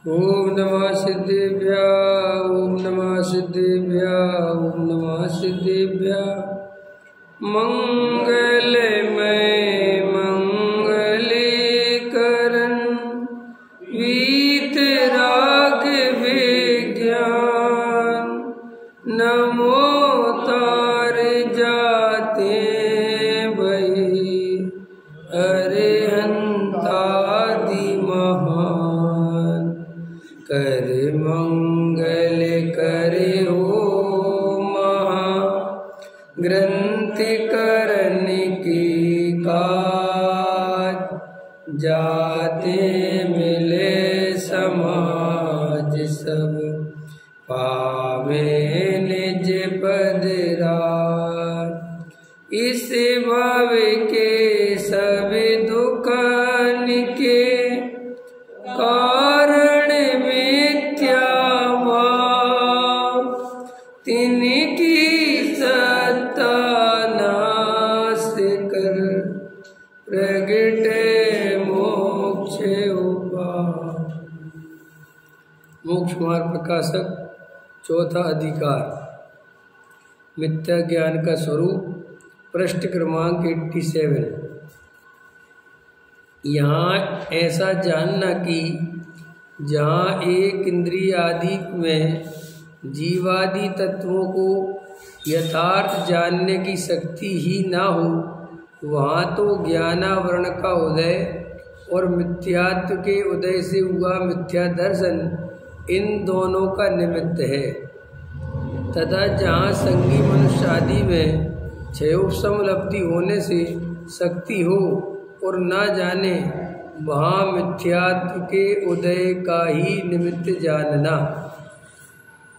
ओम नमः सिद्धेभ्यः ओम नमः सिद्धेभ्यः ओम नमः सिद्धेभ्यः। मंगलमय मंगलीकरण वीतराग विज्ञान नमो तार जाते भई अरिहंतादि महान कर मंगल करे हो महा ग्रंथ करन की काज जाते मिले समाज सब पावे निज पद राज। इस भव के सब दुखन के कारण मिथ्या भाव तिनकी सत्ता नाश कर प्रगटे मोक्ष उपाय। मोक्ष मार्ग प्रकाशक चौथा अधिकार मिथ्या ज्ञान का स्वरूप पृष्ठ क्रमांक 87। यहाँ ऐसा जानना कि जहाँ एक इंद्रिय आदि में जीवादि तत्वों को यथार्थ जानने की शक्ति ही ना हो, वहाँ तो ज्ञानावरण का उदय और मिथ्यात्व के उदय से हुआ मिथ्या दर्शन इन दोनों का निमित्त है। तथा जहाँ संगी मनुष्य आदि में क्षयोपलब्धि होने से शक्ति हो और ना जाने, वहाँ मिथ्यात्व के उदय का ही निमित्त जानना।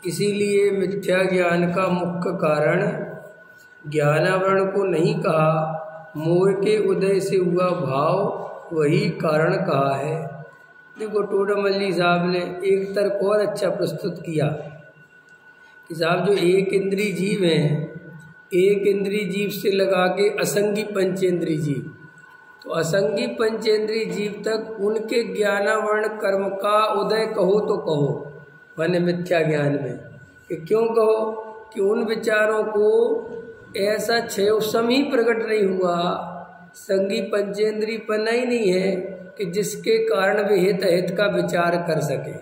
इसीलिए मिथ्या ज्ञान का मुख्य कारण ज्ञानावरण को नहीं कहा, मोह के उदय से हुआ भाव वही कारण कहा है। देखो टोडामल जी साहब ने एक तर्क और अच्छा प्रस्तुत किया कि साहब जो एक इंद्रिय जीव हैं, एक इंद्रिय जीव से लगा के असंगी पंचेंद्रिय जीव, तो असंगी पंचेंद्रिय जीव तक उनके ज्ञानावरण कर्म का उदय कहो तो कहो, माने मिथ्या ज्ञान में कि क्यों कहो कि उन विचारों को ऐसा क्षयोपम ही प्रकट नहीं हुआ, संगी पंचेंद्रिय पन्ना ही नहीं है कि जिसके कारण वे हित अहित का विचार कर सके।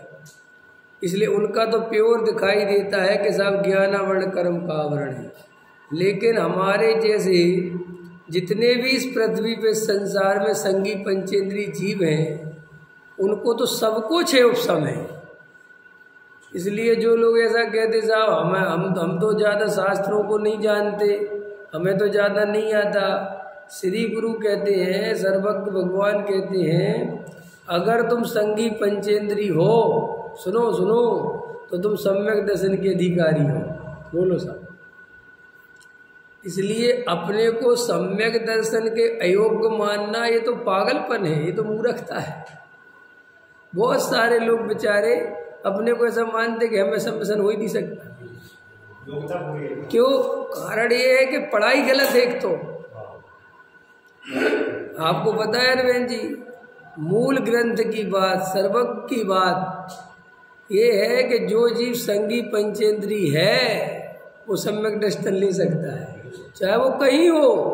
इसलिए उनका तो प्योर दिखाई देता है कि सब ज्ञानावरण कर्म का आवरण है। लेकिन हमारे जैसे जितने भी इस पृथ्वी पे संसार में संगी पंचेंद्रिय जीव हैं, उनको तो सबको क्षयोपम है। इसलिए जो लोग ऐसा कहते साहब हम तो ज़्यादा शास्त्रों को नहीं जानते, हमें तो ज़्यादा नहीं आता, श्री गुरु कहते हैं, सर्वज्ञ भगवान कहते हैं, अगर तुम संगी पंचेंद्रिय हो, सुनो सुनो, तो तुम सम्यक दर्शन के अधिकारी हो। बोलो साहब। इसलिए अपने को सम्यक दर्शन के अयोग्य मानना ये तो पागलपन है, ये तो मूर्खता है। बहुत सारे लोग बेचारे अपने को ऐसा मानते कि हमें सम्यसन हो ही नहीं सकता। क्यों? कारण ये है कि पढ़ाई गलत है। एक तो आपको पता है नवीन जी, मूल ग्रंथ की बात, सर्वज्ञ की बात ये है कि जो जीव संगी पंचेंद्रिय है वो सम्यक दर्शन ले सकता है, चाहे वो कहीं हो,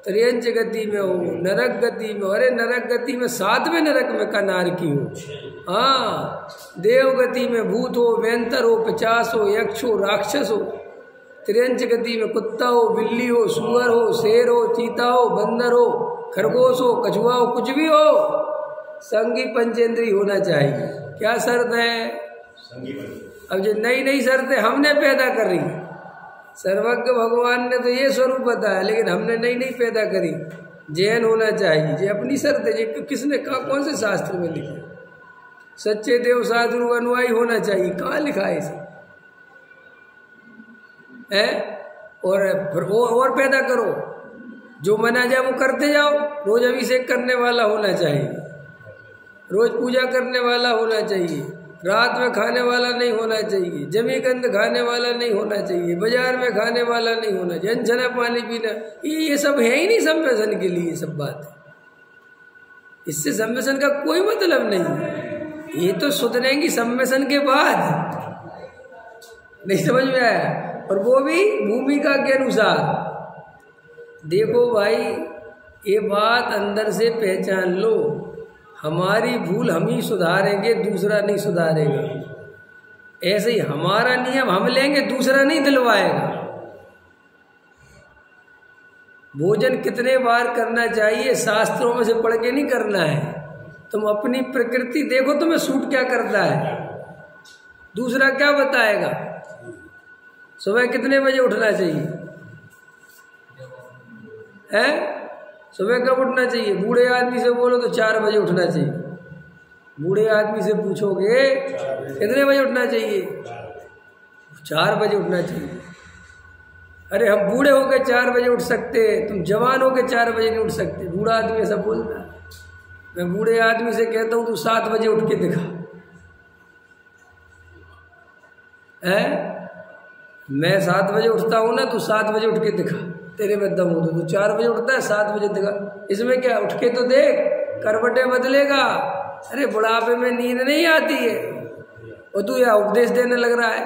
त्रियंच गति में हो, नरक गति में। अरे नरक गति में 7वें नरक में कनार की हो, हाँ, देव गति में भूत हो, वेंतर हो, 50 हो, यक्ष हो, राक्षस हो, त्रियंच गति में कुत्ता हो, बिल्ली हो, सुअर हो, शेर हो, चीता हो, बंदर हो, खरगोश हो, कछुआ हो, कुछ भी हो, संगी पंचेंद्रिय होना चाहिए। क्या शर्त है? अब जो नई नई शर्तें हमने पैदा कर रही, सर्वज्ञ भगवान ने तो ये स्वरूप बताया, लेकिन हमने नई नई पैदा करी। जैन होना चाहिए, ये अपनी शर्त है। ये किसने कहा? कौन से शास्त्र में लिखा? सच्चे देव साधु अनुयायी होना चाहिए, कहाँ लिखा है इसे? है और पैदा करो, जो मना जाए वो करते जाओ। रोज अभिषेक करने वाला होना चाहिए, रोज पूजा करने वाला होना चाहिए, रात में खाने वाला नहीं होना चाहिए, जमी गंध खाने वाला नहीं होना चाहिए, बाजार में खाने वाला नहीं होना चाहिए, अनछना पानी पीना, ये सब है ही नहीं संवेशन के लिए। सब बात है, इससे संवेशन का कोई मतलब नहीं है। ये तो सुधरेंगी सम्मेशन के बाद, नहीं समझ में आया? और वो भी भूमिका के अनुसार। देखो भाई, ये बात अंदर से पहचान लो, हमारी भूल हम ही सुधारेंगे, दूसरा नहीं सुधारेगा। ऐसे ही हमारा नियम हम लेंगे, दूसरा नहीं दिलवाएगा। भोजन कितने बार करना चाहिए शास्त्रों में से पढ़ के नहीं करना है। तुम अपनी प्रकृति देखो, तुम्हें सूट क्या करता है, दूसरा क्या बताएगा। सुबह कितने बजे उठना चाहिए है? सुबह कब उठना चाहिए? बूढ़े आदमी से बोलो तो 4 बजे उठना चाहिए। बूढ़े आदमी से पूछोगे कितने बजे उठना चाहिए, 4 बजे उठना चाहिए। अरे हम बूढ़े होकर 4 बजे उठ सकते, तुम जवान होकर 4 बजे नहीं उठ सकते। बूढ़ा आदमी ऐसा बोलता है। मैं बूढ़े आदमी से कहता हूं तू 7 बजे उठ के दिखा है। मैं 7 बजे उठता हूं ना, तू 7 बजे उठ के दिखा, तेरे में दम हो। तो तू 4 बजे उठता है, 7 बजे दिखा, इसमें क्या? उठ के तो देख, करवटें बदलेगा। अरे बुढ़ापे में नींद नहीं आती है और तू या उपदेश देने लग रहा है?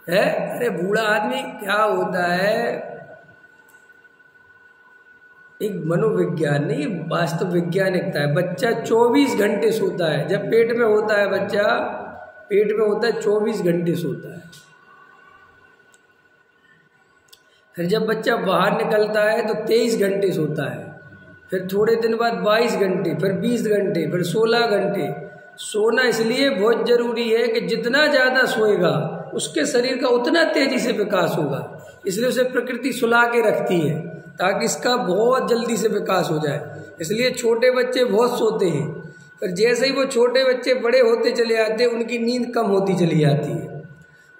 अरे बूढ़ा आदमी क्या होता है, एक मनोविज्ञान नहीं, वास्तव वैज्ञानिकता है। बच्चा 24 घंटे सोता है, जब पेट में होता है बच्चा, पेट में होता है 24 घंटे सोता है। फिर जब बच्चा बाहर निकलता है तो 23 घंटे सोता है, फिर थोड़े दिन बाद 22 घंटे, फिर 20 घंटे, फिर 16 घंटे। सोना इसलिए बहुत जरूरी है कि जितना ज़्यादा सोएगा उसके शरीर का उतना तेजी से विकास होगा। इसलिए उसे प्रकृति सुला के रखती है ताकि इसका बहुत जल्दी से विकास हो जाए। इसलिए छोटे बच्चे बहुत सोते हैं, पर जैसे ही वो छोटे बच्चे बड़े होते चले जाते हैं उनकी नींद कम होती चली जाती है।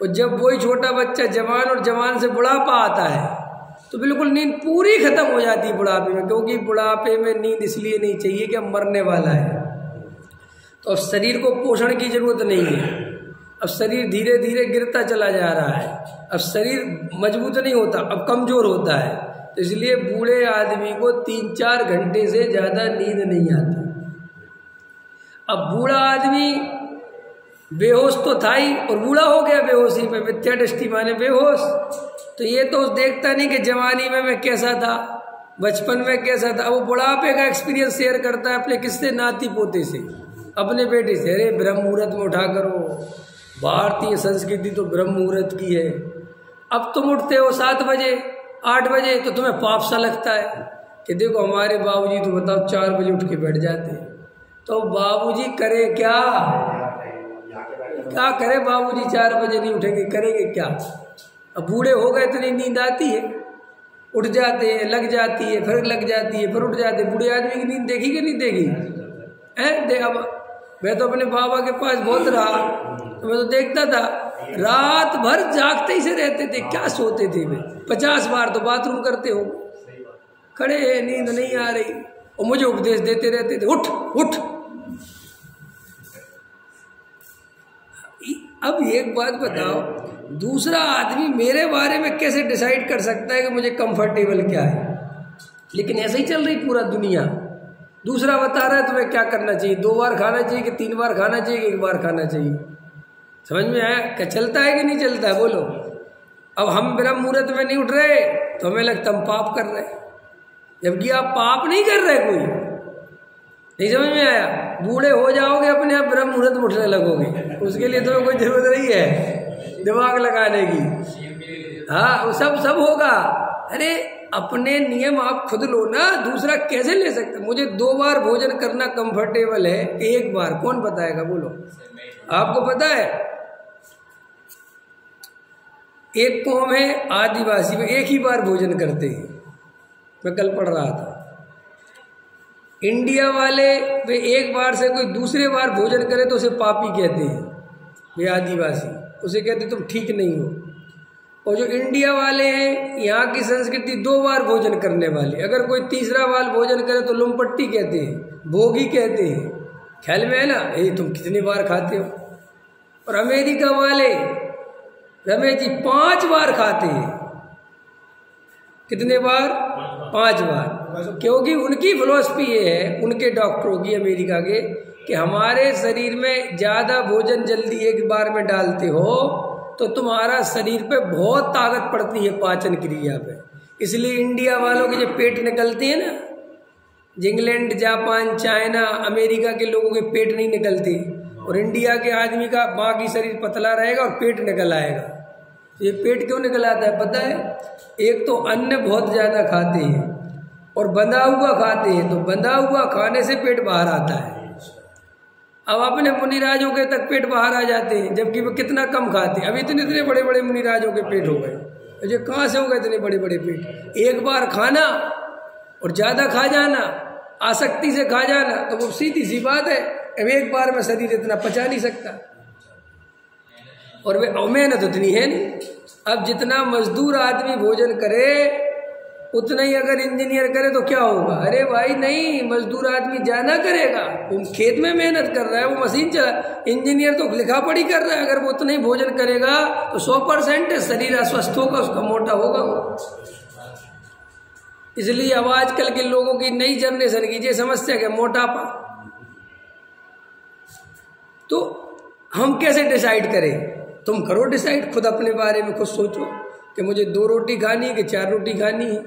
और जब वही छोटा बच्चा जवान और जवान से बुढ़ापा आता है तो बिल्कुल नींद पूरी खत्म हो जाती है बुढ़ापे में, क्योंकि बुढ़ापे में नींद इसलिए नहीं चाहिए कि अब मरने वाला है। तो अब शरीर को पोषण की जरूरत नहीं है, अब शरीर धीरे धीरे गिरता चला जा रहा है, अब शरीर मजबूत नहीं होता, अब कमजोर होता है। तो इसलिए बूढ़े आदमी को 3-4 घंटे से ज़्यादा नींद नहीं आती। अब बूढ़ा आदमी बेहोश तो था ही और बूढ़ा हो गया बेहोशी में, मिथ्या दृष्टि माने बेहोश। तो ये तो देखता नहीं कि जवानी में मैं कैसा था, बचपन में कैसा था। वो बुढ़ापे का एक्सपीरियंस शेयर करता है अपने किससे? नाती पोते से, अपने बेटे से। अरे ब्रह्म मुहूर्त में उठा करो, भारतीय संस्कृति तो ब्रह्म मुहूर्त की है। अब तुम उठते हो 7 बजे 8 बजे तो तुम्हें पाप सा लगता है कि देखो हमारे बाबूजी तो बताओ 4 बजे उठ के बैठ जाते हैं। तो बाबूजी करे क्या? क्या करे बाबूजी? 4 बजे नहीं उठेंगे, करेंगे क्या? अब बूढ़े हो गए इतनी नींद आती है, उठ जाते हैं, लग जाती है, फिर लग जाती है, फिर उठ जाते हैं। बूढ़े आदमी की नींद देखी कि नहीं देखी है? देखा। मैं तो अपने बाबा के पास बहुत रहा, तो मैं तो देखता था रात भर जागते ही से रहते थे। क्या सोते थे वे? 50 बार तो बाथरूम करते हो, खड़े हैं, नींद नहीं आ रही, और मुझे उपदेश देते रहते थे, उठ उठ। अब एक बात बताओ, दूसरा आदमी मेरे बारे में कैसे डिसाइड कर सकता है कि मुझे कंफर्टेबल क्या है? लेकिन ऐसे ही चल रही पूरा दुनिया। दूसरा बता रहा है तुम्हें क्या करना चाहिए, 2 बार खाना चाहिए कि 3 बार खाना चाहिए कि 1 बार खाना चाहिए। समझ में आया? क्या चलता है कि नहीं चलता है? बोलो। अब हम ब्रह्म मुहूर्त में नहीं उठ रहे तो हमें लगता हम पाप कर रहे, जबकि आप पाप नहीं कर रहे। कोई नहीं समझ में आया? बूढ़े हो जाओगे अपने आप ब्रह्म मुहूर्त में उठने लगोगे, उसके लिए तुम्हें कोई जरूरत नहीं है दिमाग लगाने की। हाँ, वो सब होगा। अरे अपने नियम आप खुद लो ना, दूसरा कैसे ले सकते? मुझे 2 बार भोजन करना कंफर्टेबल है, 1 बार कौन बताएगा? बोलो, आपको पता है? एक कौम है आदिवासी में 1 ही बार भोजन करते हैं। मैं कल पढ़ रहा था, इंडिया वाले वे 1 बार से कोई दूसरे बार भोजन करे तो उसे पापी कहते हैं। वे आदिवासी उसे कहते तुम ठीक नहीं हो। और जो इंडिया वाले हैं, यहाँ की संस्कृति 2 बार भोजन करने वाले, अगर कोई तीसरा बार भोजन करे तो लुमपट्टी कहते हैं, भोगी कहते हैं। ख्याल में है ना? तुम कितनी बार खाते हो? और अमेरिका वाले रमेश जी 5 बार खाते हैं। कितने बार? 5 बार। क्योंकि उनकी फिलॉसफी ये है, उनके डॉक्टरों की, अमेरिका के, कि हमारे शरीर में ज़्यादा भोजन जल्दी एक बार में डालते हो तो तुम्हारा शरीर पे बहुत ताकत पड़ती है पाचन क्रिया पे। इसलिए इंडिया वालों के जो पेट निकलते हैं ना, इंग्लैंड, जापान, चाइना, अमेरिका के लोगों के पेट नहीं निकलते, और इंडिया के आदमी का बाकी शरीर पतला रहेगा और पेट निकल आएगा। ये पेट क्यों निकल आता है पता है? एक तो अन्न बहुत ज़्यादा खाते हैं और बंधा हुआ खाते हैं, तो बंधा हुआ खाने से पेट बाहर आता है। अब अपने मुनिराजों के तक पेट बाहर आ जाते हैं, जबकि वो कितना कम खाते हैं। अभी इतने बड़े बड़े मुनिराजों के पेट हो गए। ये कहाँ से हो गए इतने बड़े बड़े पेट? एक बार खाना और ज़्यादा खा जाना, आसक्ति से खा जाना, तो वो सीधी सी बात है। अब एक बार में शरीर इतना पचा नहीं सकता, और वे मेहनत उतनी है नहीं। अब जितना मजदूर आदमी भोजन करे उतना ही अगर इंजीनियर करे तो क्या होगा? अरे भाई नहीं, मजदूर आदमी जाना करेगा, वो खेत में मेहनत कर रहा है, वो मशीन चला। इंजीनियर तो लिखा पढ़ी कर रहा है, अगर वो उतना ही भोजन करेगा तो 100% शरीर अस्वस्थ होगा, उसका मोटा होगा वो। इसलिए अब आजकल के लोगों की नई जनरेशन की ये समस्या है मोटापा। तो हम कैसे डिसाइड करें? तुम करो डिसाइड खुद अपने बारे में, खुद सोचो कि मुझे 2 रोटी खानी है कि 4 रोटी खानी है,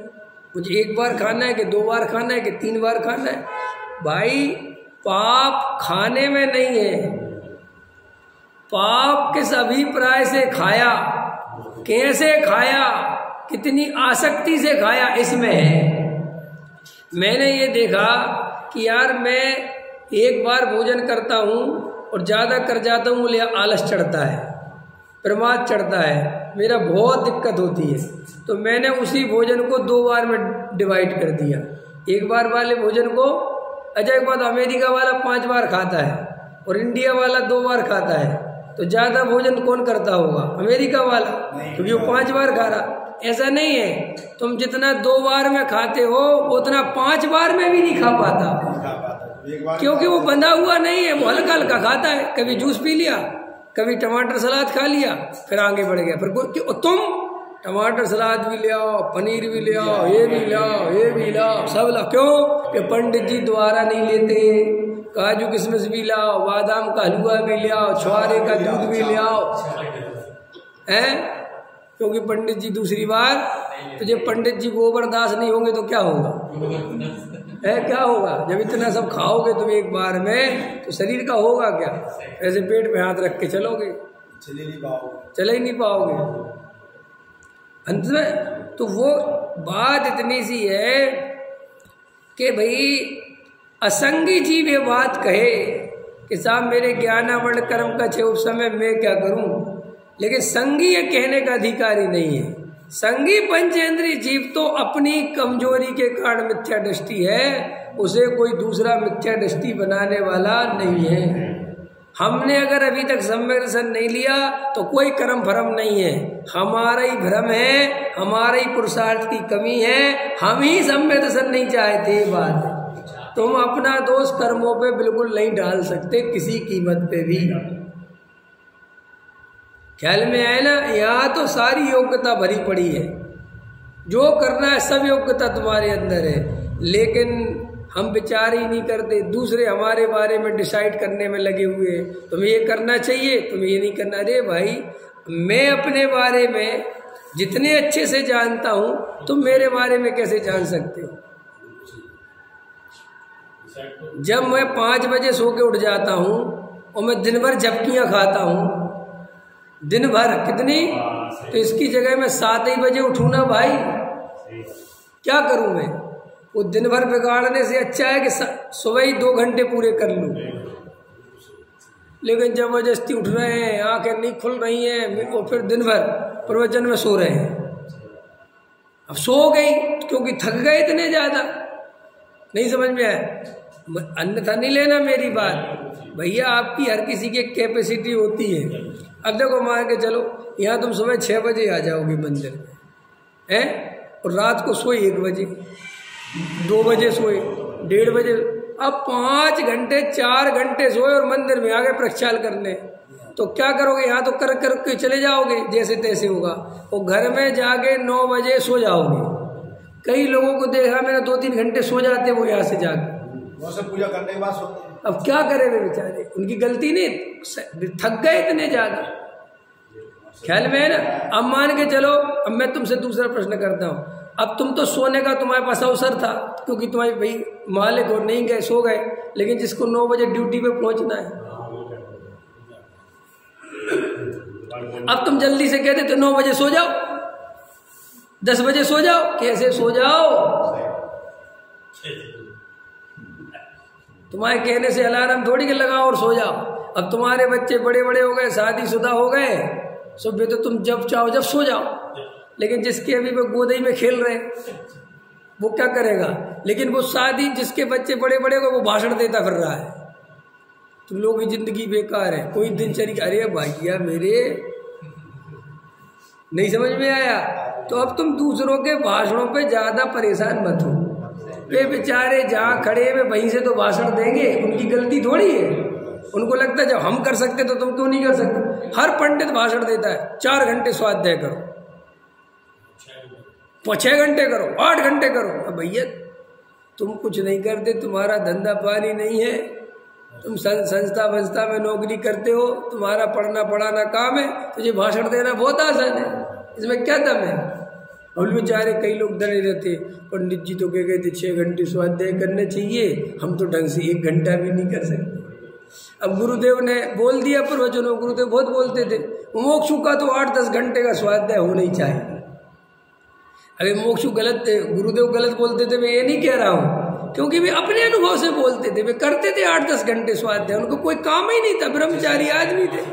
मुझे 1 बार खाना है कि 2 बार खाना है कि 3 बार खाना है। भाई पाप खाने में नहीं है, पाप किस अभिप्राय से खाया, कैसे खाया, कितनी आसक्ति से खाया, इसमें है। मैंने ये देखा कि यार मैं एक बार भोजन करता हूँ और ज़्यादा कर जाता हूँ, मुझे आलस चढ़ता है, प्रमाद चढ़ता है, मेरा बहुत दिक्कत होती है। तो मैंने उसी भोजन को 2 बार में डिवाइड कर दिया। 1 बार वाले भोजन को, अच्छा एक बात, अमेरिका वाला 5 बार खाता है और इंडिया वाला 2 बार खाता है, तो ज़्यादा भोजन कौन करता होगा? अमेरिका वाला, क्योंकि वो 5 बार खा रहा। ऐसा नहीं है, तुम जितना 2 बार में खाते हो उतना 5 बार में भी नहीं खा पाता, क्योंकि वो बंधा हुआ नहीं है, वो हल्का हल्का खाता है। कभी जूस पी लिया, कभी टमाटर सलाद खा लिया, फिर आगे बढ़ गया। फिर तुम टमाटर सलाद भी ले आओ, पनीर भी ले आओ, ये भी लाओ, ये भी लाओ, सब लाओ। क्यों? कि पंडित जी द्वारा नहीं लेते। काजू किशमिश भी लाओ, बादाम का हलवा भी ले आओ, छुआरे का दूध भी ले आओ, हैं? क्योंकि पंडित जी दूसरी बार, तो जब पंडित जी गोबरदास नहीं होंगे तो क्या होगा? है क्या होगा? जब इतना सब खाओगे तुम एक बार में, तो शरीर का होगा क्या? ऐसे पेट पे हाथ रख के चलोगे, चले ही नहीं पाओगे अंत में। तो वो बात इतनी सी है कि भाई असंगी जीव ये बात कहे कि साहब मेरे ज्ञानावर्ण कर्म का छे उस समय मैं क्या करूं, लेकिन संगी ये कहने का अधिकारी नहीं है। संगी पंचेंद्रीय जीव तो अपनी कमजोरी के कारण मिथ्या दृष्टि है, उसे कोई दूसरा मिथ्या दृष्टि बनाने वाला नहीं है। हमने अगर अभी तक सम्यक दर्शन नहीं लिया तो कोई कर्म भ्रम नहीं है, हमारा ही भ्रम है, हमारा ही पुरुषार्थ की कमी है, हम ही सम्यक दर्शन नहीं चाहते। ये बात है, तुम अपना दोष कर्मों पे बिल्कुल नहीं डाल सकते किसी कीमत पे भी। ख्याल में आए ना? यहाँ तो सारी योग्यता भरी पड़ी है, जो करना है सब योग्यता तुम्हारे अंदर है, लेकिन हम विचार ही नहीं करते, दूसरे हमारे बारे में डिसाइड करने में लगे हुए। तुम्हें ये करना चाहिए, तुम्हें ये नहीं करना। अरे भाई, मैं अपने बारे में जितने अच्छे से जानता हूँ तुम मेरे बारे में कैसे जान सकते हो? जब मैं 5 बजे सो के उठ जाता हूँ और मैं दिन भर झपकियाँ खाता हूँ, दिन भर कितनी, तो इसकी जगह मैं 7 ही बजे उठूँ ना भाई, क्या करूँ मैं? वो दिन भर बिगाड़ने से अच्छा है कि सुबह ही 2 घंटे पूरे कर लूँ। लेकिन जबरदस्ती उठ रहे हैं, आंखें नहीं खुल रही हैं, और फिर दिन भर प्रवचन में सो रहे हैं। अब सो गई क्योंकि थक गए इतने ज़्यादा, नहीं समझ में आया। अन्यथा नहीं लेना मेरी बात भैया, आपकी हर किसी की कैपेसिटी होती है। अब देखो मान के चलो, यहाँ तुम सुबह 6 बजे आ जाओगे मंदिर में, हैं, और रात को सोए 1 बजे, 2 बजे सोए, 1:30 बजे, अब 5 घंटे 4 घंटे सोए और मंदिर में आ गए प्रक्षाल करने, तो क्या करोगे? यहाँ तो कर कर के चले जाओगे जैसे तैसे होगा, और घर में जाके 9 बजे सो जाओगे। कई लोगों को देखा मैंने 2-3 घंटे सो जाते वो यहाँ से जाके, पूजा करने के बाद अब क्या करे वे बेचारे, उनकी गलती नहीं, थक गए इतने ज्यादा। ख्याल में है ना। अब मान के चलो, अब मैं तुमसे दूसरा प्रश्न करता हूं। अब तुम तो सोने का तुम्हारे पास अवसर था, क्योंकि तुम्हारे भाई मालिक हो, नहीं गए, सो गए, लेकिन जिसको 9 बजे ड्यूटी पे पहुंचना है, अब तुम जल्दी से कहते तो 9 बजे सो जाओ, 10 बजे सो जाओ, कैसे सो जाओ? तुम्हारे कहने से अलार्म थोड़ी के लगाओ और सो जाओ। अब तुम्हारे बच्चे बड़े बड़े हो गए, शादीशुदा हो गए, सुबह तो तुम जब चाहो जब सो जाओ। लेकिन जिसके अभी वो गोदई में खेल रहे वो क्या करेगा? लेकिन वो शादी जिसके बच्चे बड़े बड़े हो गए वो भाषण देता फिर रहा है, तुम लोगों की जिंदगी बेकार है, कोई दिनचर्या। अरे भैया मेरे, नहीं समझ में आया? तो अब तुम दूसरों के भाषणों पे ज्यादा परेशान मत हो। वे बेचारे जहाँ खड़े वे वहीं से तो भाषण देंगे, उनकी गलती थोड़ी है। उनको लगता है जब हम कर सकते तो तुम क्यों नहीं कर सकते? हर पंडित भाषण देता है, 4 घंटे स्वाध्याय करो, 6 घंटे करो, 8 घंटे करो। अब भैया तुम कुछ नहीं करते, तुम्हारा धंधा पानी नहीं है, तुम संस्था वंस्था में नौकरी करते हो, तुम्हारा पढ़ना पढ़ाना काम है, तुझे भाषण देना बहुत आसान है, इसमें क्या दम है? और बेचारे कई लोग डरे रहते, पंडित जी तो कह गए थे 6 घंटे स्वाध्याय करने चाहिए, हम तो ढंग से 1 घंटा भी नहीं कर सकते। अब गुरुदेव ने बोल दिया प्रवचनों, गुरुदेव बहुत बोलते थे, मोक्षु का तो 8-10 घंटे का स्वाध्याय होना ही चाहिए। अरे मोक्षु गलत थे, गुरुदेव गलत बोलते थे, मैं ये नहीं कह रहा हूँ, क्योंकि वे अपने अनुभव से बोलते थे, वे करते थे 8-10 घंटे स्वाध्याय, उनको कोई काम ही नहीं था, ब्रह्मचारी आदमी थे।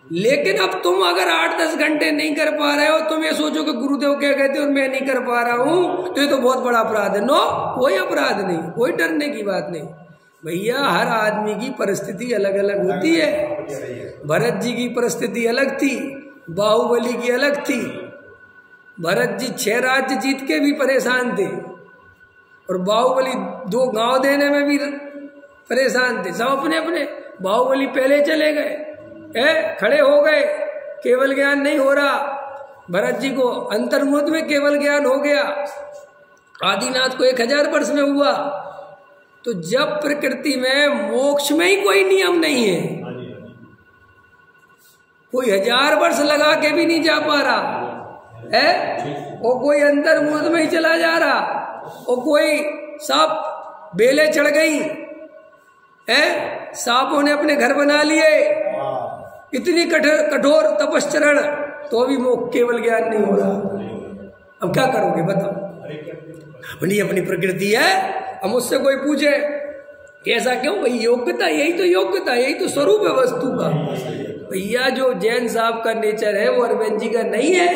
लेकिन अब तुम अगर 8-10 घंटे नहीं कर पा रहे हो, तुम ये सोचो कि गुरुदेव क्या कहते और मैं नहीं कर पा रहा हूं, तो ये तो बहुत बड़ा अपराध है। नो, कोई अपराध नहीं, कोई डरने की बात नहीं भैया। हर आदमी की परिस्थिति अलग अलग होती है। भरत जी की परिस्थिति अलग थी, बाहुबली की अलग थी। भरत जी 6 राज्य जीत के भी परेशान थे, और बाहुबली 2 गांव देने में भी परेशान थे। सब अपने अपने, बाहुबली पहले चले गए, खड़े हो गए, केवल ज्ञान नहीं हो रहा। भरत जी को अंतर्मुद में केवल ज्ञान हो गया, आदिनाथ को 1000 वर्ष में हुआ। तो जब प्रकृति में मोक्ष में ही कोई नियम नहीं है, कोई 1000 वर्ष लगा के भी नहीं जा पा रहा है, और कोई अंतर्मुद में ही चला जा रहा, और कोई सांप बेले चढ़ गई है, सांपों ने अपने घर बना लिए, इतनी कठोर तपश्चरण, तो भी मोक्ष केवल ज्ञान नहीं हो रहा। अब क्या करोगे बताओ? अपनी अपनी प्रकृति है। अब मुझसे कोई पूछे ऐसा क्यों? भाई योग्यता, यही तो योग्यता, यही तो स्वरूप है वस्तु का। भैया जो जैन साहब का नेचर है वो अरविंद जी का नहीं है।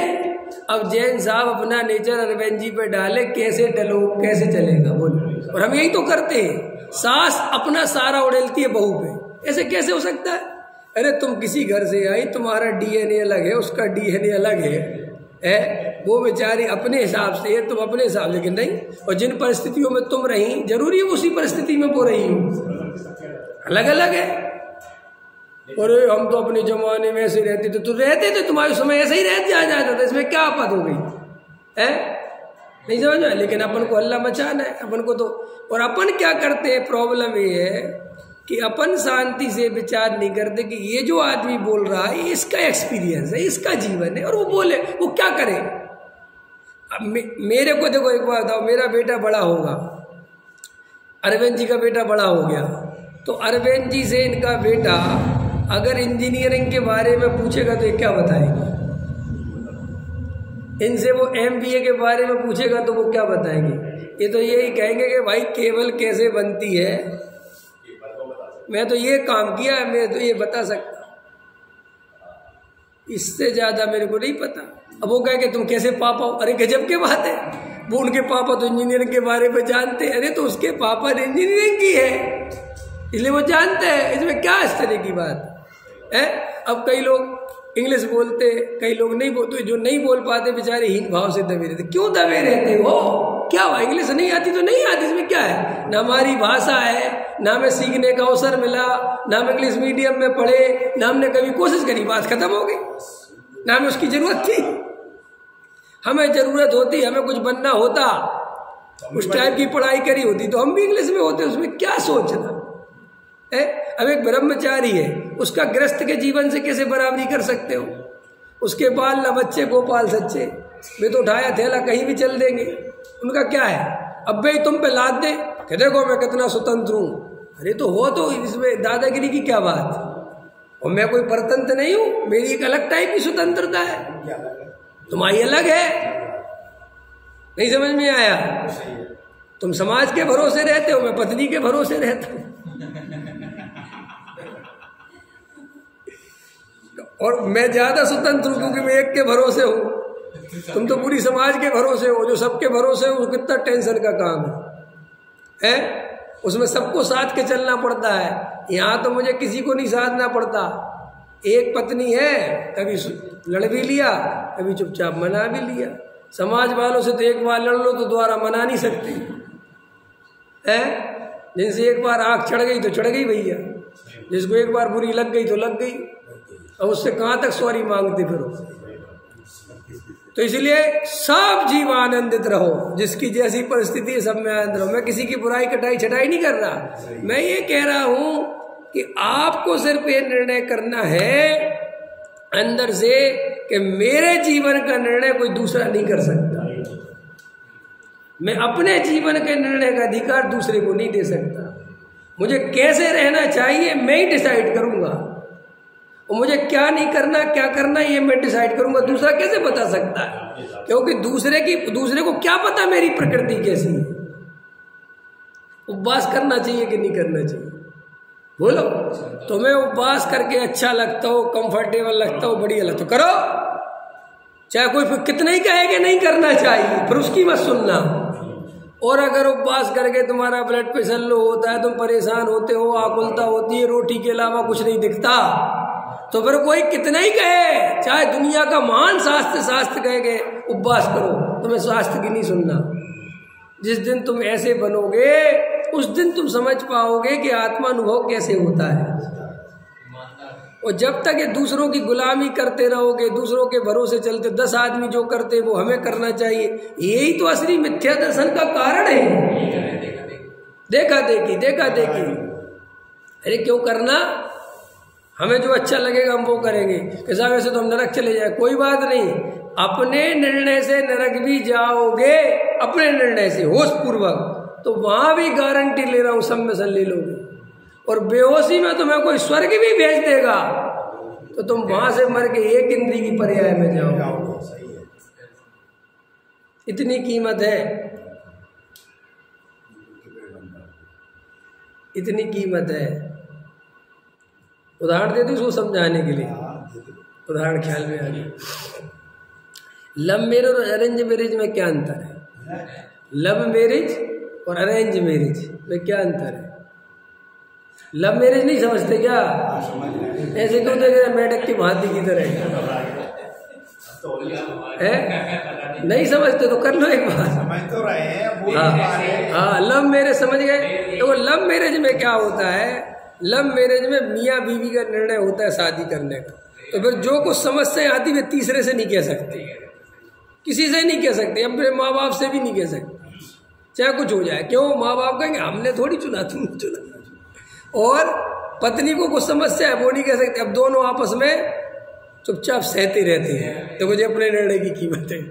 अब जैन साहब अपना नेचर अरविंद जी पे डाले, कैसे डलो, कैसे चलेगा बोलो? और हम यही तो करते हैं, सास अपना सारा उड़ेलती है बहू पे, ऐसे कैसे हो सकता है? अरे तुम किसी घर से आई, तुम्हारा डीएनए अलग है, उसका डीएनए अलग है, वो बेचारी अपने हिसाब से है, तुम अपने हिसाब से, लेकिन नहीं। और जिन परिस्थितियों में तुम रही, जरूरी है उसी परिस्थिति में वो रही हो, अलग अलग है। और हम तो अपने जमाने में ऐसे रहते थे, तो रहते थे, तुम्हारे समय ऐसे ही रह जाता था, इसमें क्या आपत हो गई है? नहीं समझ में? लेकिन अपन को अल्लाह बचाना है, अपन को तो। और अपन क्या करते हैं, प्रॉब्लम ये है कि अपन शांति से विचार नहीं करते कि ये जो आदमी बोल रहा है इसका एक्सपीरियंस है, इसका जीवन है, और वो बोले, वो क्या करे। अब मेरे को देखो, एक बार बताओ, मेरा बेटा बड़ा होगा, अरविंद जी का बेटा बड़ा हो गया, तो अरविंद जी से इनका बेटा अगर इंजीनियरिंग के बारे में पूछेगा तो ये क्या बताएंगे? इनसे वो MBA के बारे में पूछेगा तो वो क्या बताएंगे? ये तो यही कहेंगे कि भाई केबल कैसे बनती है, मैं तो ये काम किया है, मैं तो ये बता सकता, इससे ज्यादा मेरे को नहीं पता। अब वो कहे कि तुम कैसे पापा हो? अरे गजब की बात है, वो उनके पापा तो इंजीनियरिंग के बारे में जानते हैं। अरे तो उसके पापा ने इंजीनियरिंग की है इसलिए वो जानते हैं, इसमें क्या इस तरह की बात है? अब कई लोग इंग्लिश बोलते, कई लोग नहीं बोलते, जो नहीं बोल पाते बेचारे हीन भाव से दबे रहते। क्यों दबे रहते हो? क्या हुआ? इंग्लिश नहीं आती तो नहीं आती, इसमें क्या है? ना हमारी भाषा है, ना हमें सीखने का अवसर मिला, ना हम इंग्लिश मीडियम में पढ़े, ना हमने कभी कोशिश करी, बात खत्म हो गई। ना हमें उसकी जरूरत थी, हमें जरूरत होती, हमें कुछ बनना होता, उस टाइप की पढ़ाई करी होती तो हम भी इंग्लिश में होते, उसमें क्या सोचना है। अब एक ब्रह्मचारी है, उसका गृहस्थ के जीवन से कैसे बराबरी कर सकते हो? उसके बाल न बच्चे गोपाल सच्चे, वे तो उठाया थैला कहीं भी चल देंगे, उनका क्या है? अब भाई तुम पे लाद दे कि देखो मैं कितना स्वतंत्र हूँ, अरे तो हो, तो इसमें दादागिरी की क्या बात? और मैं कोई परतंत्र नहीं हूँ, मेरी एक अलग टाइप की स्वतंत्रता है, तुम्हारी अलग है। नहीं समझ में आया? तुम समाज के भरोसे रहते हो, मैं पत्नी के भरोसे रहता हूं। और मैं ज्यादा स्वतंत्र हूं क्योंकि मैं एक के भरोसे हूं, तुम तो पूरी समाज के भरोसे हो। जो सबके भरोसे हो कितना टेंशन का काम है? उसमें सबको साथ के चलना पड़ता है। यहाँ तो मुझे किसी को नहीं साधना पड़ता। एक पत्नी है, कभी लड़ भी लिया, कभी चुपचाप मना भी लिया। समाज वालों से तो एक बार लड़ लो तो दोबारा मना नहीं सकते है। जिनसे एक बार आंख चढ़ गई तो चढ़ गई भैया, जिसको एक बार बुरी लग गई तो लग गई, और उससे कहाँ तक सॉरी मांगते फिरो। तो इसलिए सब जीव आनंदित रहो, जिसकी जैसी परिस्थिति है सब में आनंद रहो। मैं किसी की बुराई कटाई छटाई नहीं कर रहा, मैं ये कह रहा हूं कि आपको सिर्फ ये निर्णय करना है अंदर से कि मेरे जीवन का निर्णय कोई दूसरा नहीं कर सकता। मैं अपने जीवन के निर्णय का अधिकार दूसरे को नहीं दे सकता। मुझे कैसे रहना चाहिए मैं ही डिसाइड करूंगा, और मुझे क्या नहीं करना क्या करना ये मैं डिसाइड करूंगा। दूसरा कैसे बता सकता है? क्योंकि दूसरे को क्या पता मेरी प्रकृति कैसी है। उपवास करना चाहिए कि नहीं करना चाहिए? बोलो, तुम्हें उपवास करके अच्छा लगता हो, कंफर्टेबल लगता हो, बढ़िया लगता हो, करो, चाहे कोई फिर कितना ही कहे कि नहीं करना चाहिए, फिर उसकी मत सुनना। और अगर उपवास करके तुम्हारा ब्लड प्रेशर लो होता है, तुम परेशान होते हो, आकुलता होती है, रोटी के अलावा कुछ नहीं दिखता, तो फिर कोई कितना ही कहे, चाहे दुनिया का महान शास्त्र कहे कि उपवास करो, तुम्हें शास्त्र की नहीं सुनना। जिस दिन तुम ऐसे बनोगे उस दिन तुम समझ पाओगे कि आत्मानुभव कैसे होता है। और जब तक ये दूसरों की गुलामी करते रहोगे, दूसरों के भरोसे चलते, 10 आदमी जो करते वो हमें करना चाहिए, यही तो असली मिथ्या दर्शन का कारण है। देखा देखी। अरे क्यों करना? हमें जो अच्छा लगेगा हम वो करेंगे। कैसा वैसे तो हम नरक चले जाए, कोई बात नहीं, अपने निर्णय से नरक भी जाओगे, अपने निर्णय से होश पूर्वक, तो वहां भी गारंटी ले रहा हूं सम्मेसन ले लोगे। और बेहोशी में तुम्हें कोई स्वर्ग भी भेज देगा तो तुम वहां से मर के एक इंद्री की पर्याय में जाओगे। इतनी कीमत है, इतनी कीमत है। उदाहरण दे दूं उसको समझाने के लिए, उदाहरण ख्याल में आ गया। लव मैरिज और अरेंज मैरिज में क्या अंतर है? लव मैरिज और अरेंज मैरिज में क्या अंतर है? लव मैरिज नहीं समझते क्या? ऐसे क्यों देख रहे मेढक की भांति की तरह है? नहीं समझते तो कर लो एक बार। समझ तो रहे हैं। हाँ, लव मैरिज समझ गए। तो लव मैरिज में क्या होता है? लव मैरिज में मियाँ बीवी का निर्णय होता है शादी करने का। तो फिर जो कुछ समस्याएं आती है तीसरे से नहीं कह सकते, किसी से नहीं कह सकते, अपने माँ बाप से भी नहीं कह सकते, चाहे कुछ हो जाए। क्यों? माँ बाप कहेंगे हमने थोड़ी चुना, तुमने चुना। और पत्नी को कुछ समस्या है वो नहीं कह सकते। अब दोनों आपस में चुपचाप सहते रहते हैं, तो मुझे अपने निर्णय की कीमत है।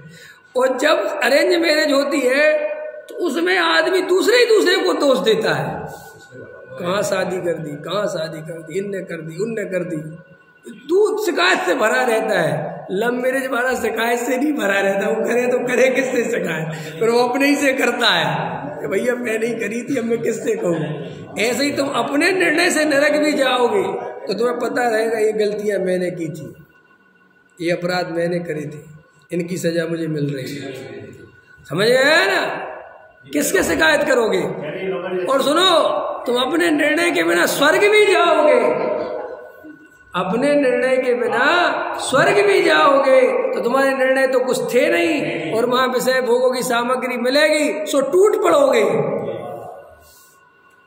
और जब अरेंज मैरिज होती है तो उसमें आदमी दूसरे ही दूसरे को दोष देता है, कहाँ शादी कर दी, कहाँ शादी कर दी, इनने कर दी, उनने कर दी। दूध शिकायत से भरा रहता है। लव मैरिज वाला शिकायत से नहीं भरा रहता, वो करे तो करे किससे शिकायत, फिर वो अपने ही से करता है कि भैया मैं नहीं करी थी, अब मैं किससे कहूँ। ऐसे ही तुम अपने निर्णय से नरक भी जाओगे तो तुम्हें पता रहेगा ये गलतियां मैंने की थी, ये अपराध मैंने करे थे, इनकी सजा मुझे मिल रही है। समझ गए ना? किसके शिकायत करोगे? और सुनो, तुम अपने निर्णय के बिना स्वर्ग भी जाओगे, अपने निर्णय के बिना स्वर्ग भी जाओगे, तो तुम्हारे निर्णय तो कुछ थे नहीं, और वहां विषय भोगों की सामग्री मिलेगी, सो टूट पड़ोगे।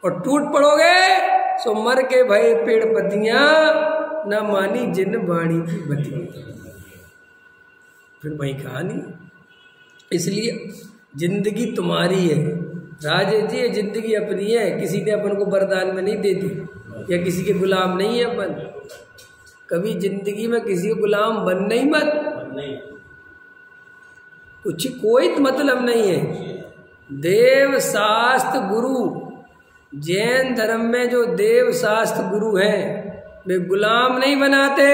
और टूट पड़ोगे सो मर के भय पेड़ पतियां, न मानी जिन बाणी की बतियां। फिर वही कहानी। इसलिए जिंदगी तुम्हारी है राजे जी, जिंदगी अपनी है, किसी ने अपन को वरदान में नहीं दे दी। या किसी के गुलाम नहीं है अपन। कभी जिंदगी में किसी के गुलाम बनना ही मत, कुछ कोई मतलब नहीं है। देव शास्त्र गुरु, जैन धर्म में जो देव शास्त्र गुरु हैं वे गुलाम नहीं बनाते,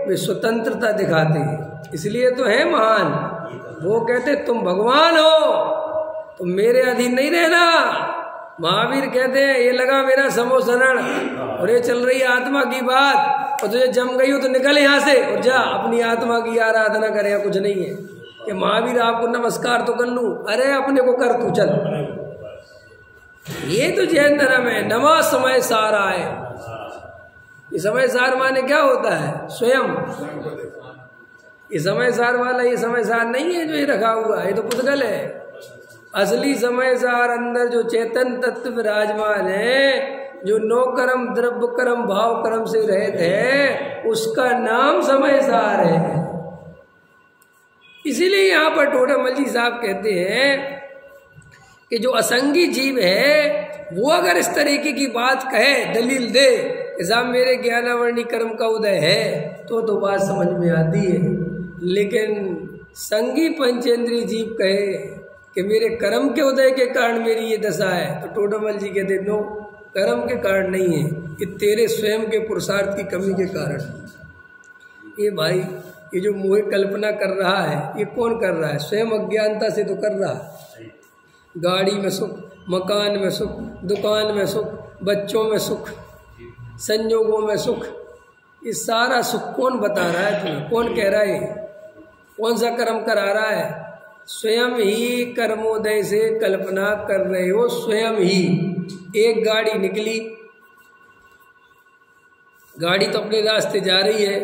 वे स्वतंत्रता दिखाते हैं, इसलिए तो है महान। वो कहते तुम भगवान हो, तुम मेरे अधीन नहीं रहना। महावीर कहते हैं ये लगा मेरा समोसरण और ये चल रही आत्मा की बात, और तुझे जम गई हो तो निकल यहाँ से और जा अपनी आत्मा की आराधना करे, या कुछ नहीं है कि महावीर आपको नमस्कार तो कर लूं, अरे अपने को कर तू चल। ये तो जैन धर्म है। नमा समय सार आए, ये समय सार माने क्या होता है? स्वयं। ये समय सार वाला ये समय सार नहीं है जो ये रखा हुआ, ये तो पुद्गल है। असली समय सार अंदर जो चेतन तत्व विराजमान है, जो नौ कर्म द्रव्य कर्म भाव कर्म से रहित है, उसका नाम समय सार है। इसीलिए यहाँ पर टोडामल जी साहब कहते हैं कि जो असंगी जीव है वो अगर इस तरीके की बात कहे, दलील दे कि साहब मेरे ज्ञानावर्णी कर्म का उदय है, तो बात समझ में आती है। लेकिन संगी पंचेंद्रीय जीव कहे कि मेरे कर्म के उदय के कारण मेरी ये दशा है, तो टोडामल जी कहते नो, कर्म के कारण नहीं है, कि तेरे स्वयं के पुरुषार्थ की कमी के कारण। ये भाई ये जो मोह कल्पना कर रहा है, ये कौन कर रहा है? स्वयं अज्ञानता से तो कर रहा है। गाड़ी में सुख, मकान में सुख, दुकान में सुख, बच्चों में सुख, संजोगों में सुख, ये सारा सुख कौन बता रहा है तुम्हें? कौन कह रहा है? कौन सा कर्म करा रहा है? स्वयं ही कर्मोदय से कल्पना कर रहे हो, स्वयं ही। एक गाड़ी निकली, गाड़ी तो अपने रास्ते जा रही है,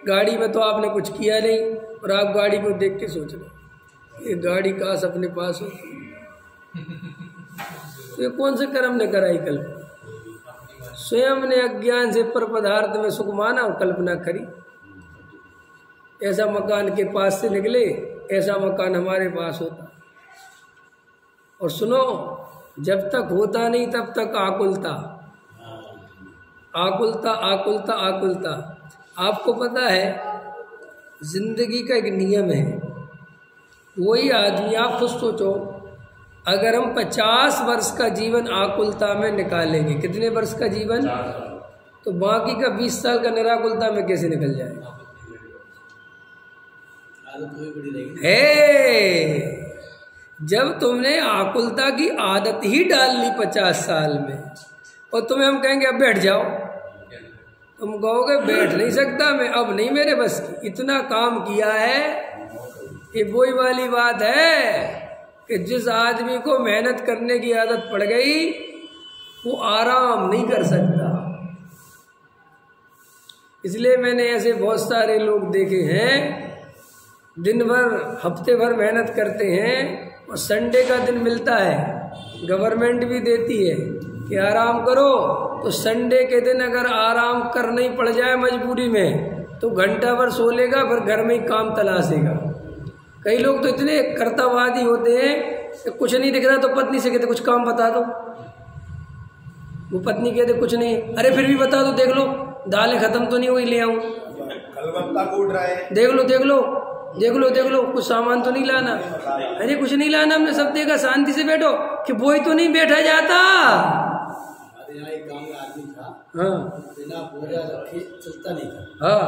गाड़ी में तो आपने कुछ किया नहीं, और आप गाड़ी को देख के सोच रहे ये गाड़ी काश अपने पास हो। तो ये कौन से कर्म ने कराई कल्पना? स्वयं ने अज्ञान से पर पदार्थ में सुख माना और कल्पना करी। ऐसा मकान के पास से निकले, ऐसा मकान हमारे पास होता। और सुनो, जब तक होता नहीं तब तक आकुलता, आकुलता आकुलता आकुलता। आपको पता है जिंदगी का एक नियम है, वही आदमी, आप खुद सोचो, अगर हम 50 वर्ष का जीवन आकुलता में निकालेंगे, कितने वर्ष का जीवन, तो बाकी का 20 साल का निराकुलता में कैसे निकल जाएगा? है जब तुमने आकुलता की आदत ही डाल ली 50 साल में, और तुम्हें हम कहेंगे अब बैठ जाओ, तुम कहोगे बैठ नहीं सकता मैं, अब नहीं मेरे बस की, इतना काम किया है। ये वही वाली बात है कि जिस आदमी को मेहनत करने की आदत पड़ गई वो आराम नहीं कर सकता। इसलिए मैंने ऐसे बहुत सारे लोग देखे हैं, दिन भर हफ्ते भर मेहनत करते हैं, और संडे का दिन मिलता है, गवर्नमेंट भी देती है कि आराम करो, तो संडे के दिन अगर आराम करना ही पड़ जाए मजबूरी में, तो घंटा भर सो लेगा, फिर घर में ही काम तलाशेगा। कई लोग तो इतने कर्तव्यवादी होते हैं कि कुछ नहीं दिख रहा तो पत्नी से कहते कुछ काम बता दो, वो पत्नी कहते कुछ नहीं, अरे फिर भी बता दो, देख लो दालें खत्म तो नहीं हुई, ले आऊं, देख लो देख लो देख लो देख लो, कुछ सामान तो नहीं लाना, अरे कुछ नहीं लाना, हमने सब देखा, शांति से बैठो, कि वही तो नहीं बैठा जाता। एक गाँव में आदमी था, हाँ, बिना बोझा रखे चलता नहीं था, हाँ,